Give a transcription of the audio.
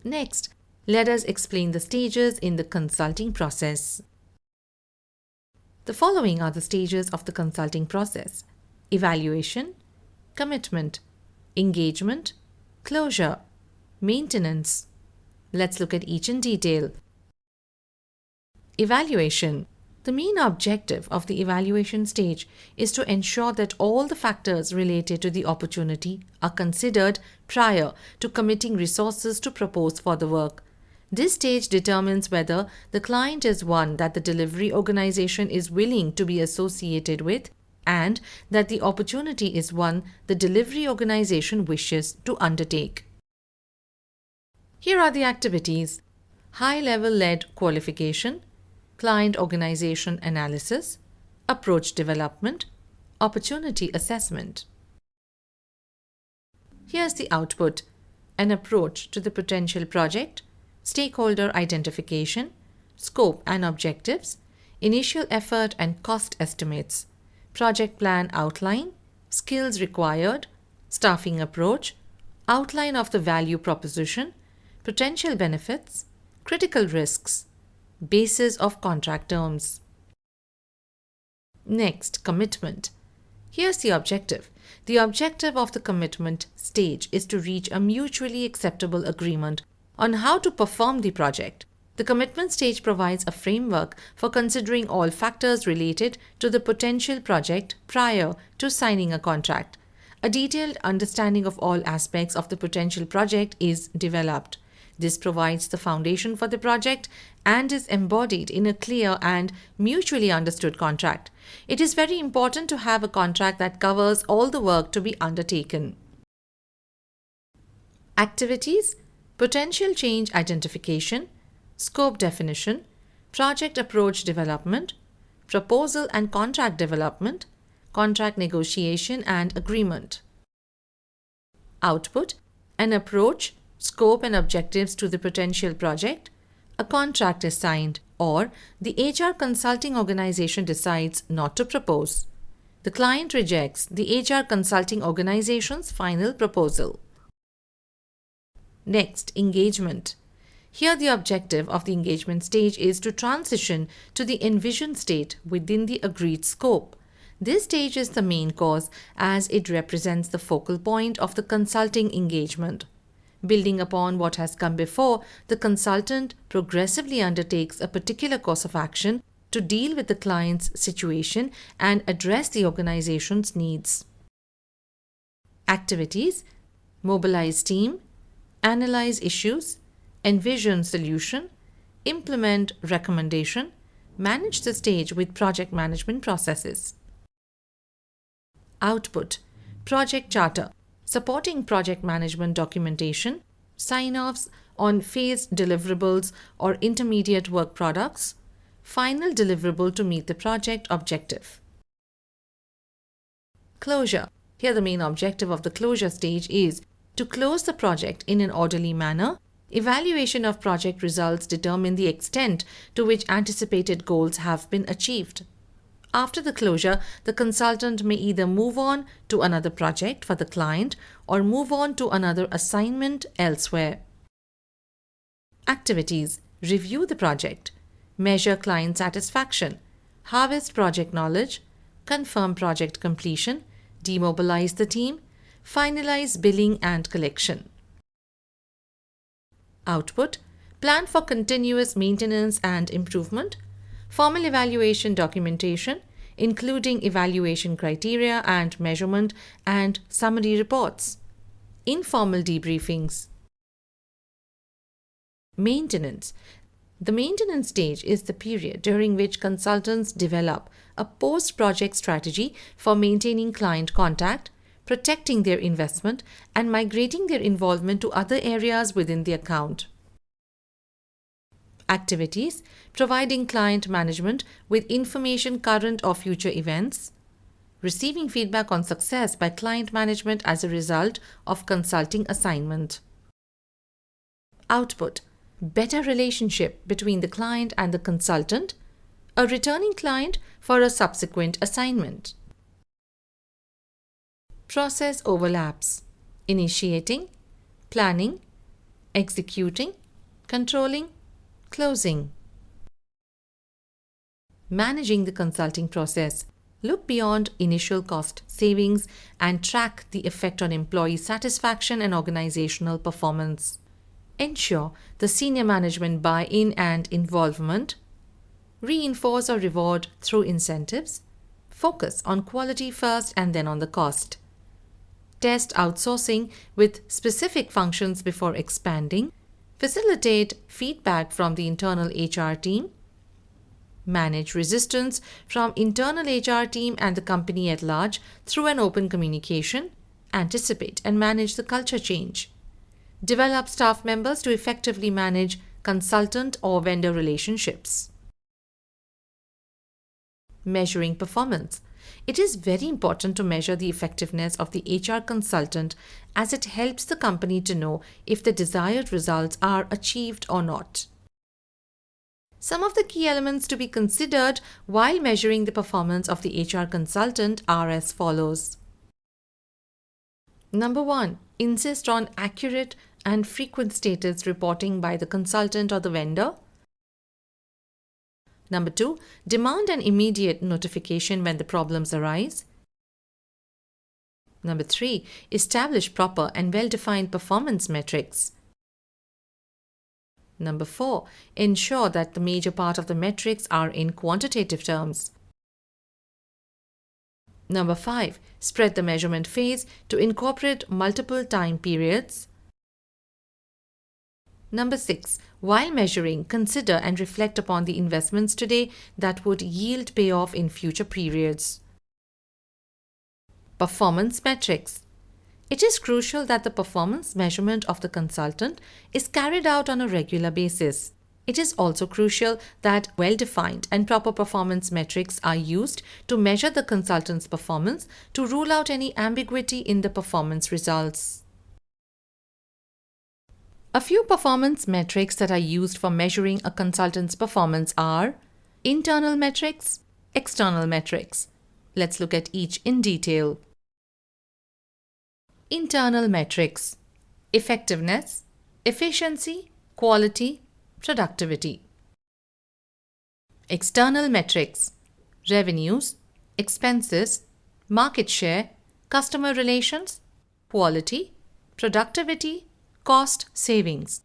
Next, let us explain the stages in the consulting process. The following are the stages of the consulting process: evaluation, commitment, engagement, closure, maintenance. Let's look at each in detail. Evaluation. The main objective of the evaluation stage is to ensure that all the factors related to the opportunity are considered prior to committing resources to propose for the work. This stage determines whether the client is one that the delivery organization is willing to be associated with and that the opportunity is one the delivery organization wishes to undertake. Here are the activities: high-level lead qualification, client organization analysis, approach development, opportunity assessment. Here's the output: an approach to the potential project, stakeholder identification, scope and objectives, initial effort and cost estimates, project plan outline, skills required, staffing approach, outline of the value proposition, potential benefits, critical risks, basis of contract terms. Next, commitment. Here's the objective. The objective of the commitment stage is to reach a mutually acceptable agreement on how to perform the project. The commitment stage provides a framework for considering all factors related to the potential project prior to signing a contract. A detailed understanding of all aspects of the potential project is developed. This provides the foundation for the project and is embodied in a clear and mutually understood contract. It is very important to have a contract that covers all the work to be undertaken. Activities: potential change identification, scope definition, project approach development, proposal and contract development, contract negotiation and agreement. Output: an approach, scope and objectives to the potential project, a contract is signed, or the HR consulting organization decides not to propose. The client rejects the HR consulting organization's final proposal. Next, engagement. Here the objective of the engagement stage is to transition to the envisioned state within the agreed scope. This stage is the main cause as it represents the focal point of the consulting engagement. Building upon what has come before, the consultant progressively undertakes a particular course of action to deal with the client's situation and address the organization's needs. Activities: mobilize team, analyze issues, envision solution, implement recommendation, manage the stage with project management processes. Output: project charter, supporting project management documentation, sign-offs on phased deliverables or intermediate work products, final deliverable to meet the project objective. Closure. Here the main objective of the closure stage is to close the project in an orderly manner. Evaluation of project results determine the extent to which anticipated goals have been achieved. After the closure, the consultant may either move on to another project for the client or move on to another assignment elsewhere. Activities: review the project, measure client satisfaction, harvest project knowledge, confirm project completion, demobilize the team, finalize billing and collection. Output: plan for continuous maintenance and improvement, formal evaluation documentation, including evaluation criteria and measurement and summary reports, informal debriefings. Maintenance. The maintenance stage is the period during which consultants develop a post-project strategy for maintaining client contact, protecting their investment, and migrating their involvement to other areas within the account. Activities: providing client management with information current or future events, receiving feedback on success by client management as a result of consulting assignment. Output: better relationship between the client and the consultant, a returning client for a subsequent assignment. Process overlaps: initiating, planning, executing, controlling, closing. Managing the consulting process. Look beyond initial cost savings and track the effect on employee satisfaction and organizational performance. Ensure the senior management buy-in and involvement. Reinforce or reward through incentives. Focus on quality first and then on the cost. Test outsourcing with specific functions before expanding. Facilitate feedback from the internal HR team. Manage resistance from internal HR team and the company at large through an open communication. Anticipate and manage the culture change. Develop staff members to effectively manage consultant or vendor relationships. Measuring performance. It is very important to measure the effectiveness of the HR consultant as it helps the company to know if the desired results are achieved or not. Some of the key elements to be considered while measuring the performance of the HR consultant are as follows. Number 1. Insist on accurate and frequent status reporting by the consultant or the vendor. Number 2. Demand an immediate notification when the problems arise. Number 3. Establish proper and well-defined performance metrics. Number 4. Ensure that the major part of the metrics are in quantitative terms. Number 5. Spread the measurement phase to incorporate multiple time periods. Number 6. While measuring, consider and reflect upon the investments today that would yield payoff in future periods. Performance metrics. It is crucial that the performance measurement of the consultant is carried out on a regular basis. It is also crucial that well-defined and proper performance metrics are used to measure the consultant's performance to rule out any ambiguity in the performance results. A few performance metrics that are used for measuring a consultant's performance are internal metrics, external metrics. Let's look at each in detail. Internal metrics: effectiveness, efficiency, quality, productivity. External metrics: revenues, expenses, market share, customer relations, quality, productivity, cost savings.